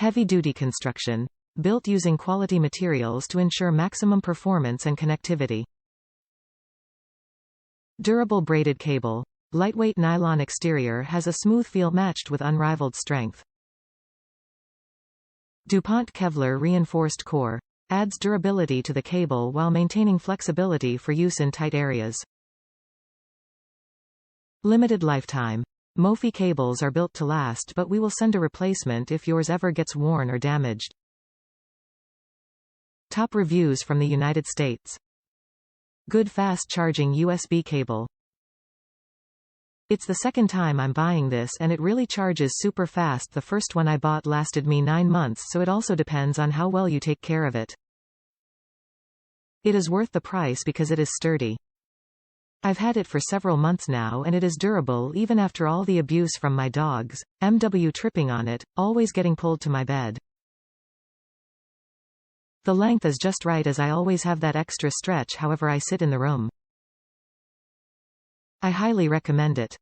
Heavy-duty construction. Built using quality materials to ensure maximum performance and connectivity. Durable braided cable. Lightweight nylon exterior has a smooth feel matched with unrivaled strength. DuPont Kevlar Reinforced Core. Adds durability to the cable while maintaining flexibility for use in tight areas. Limited lifetime. Mophie cables are built to last, but we will send a replacement if yours ever gets worn or damaged. Top reviews from the United States. Good fast charging USB cable. It's the second time I'm buying this and it really charges super fast. The first one I bought lasted me 9 months, so it also depends on how well you take care of it. It is worth the price because it is sturdy. I've had it for several months now and it is durable even after all the abuse from my dogs, MW tripping on it, always getting pulled to my bed. The length is just right as I always have that extra stretch however I sit in the room. I highly recommend it.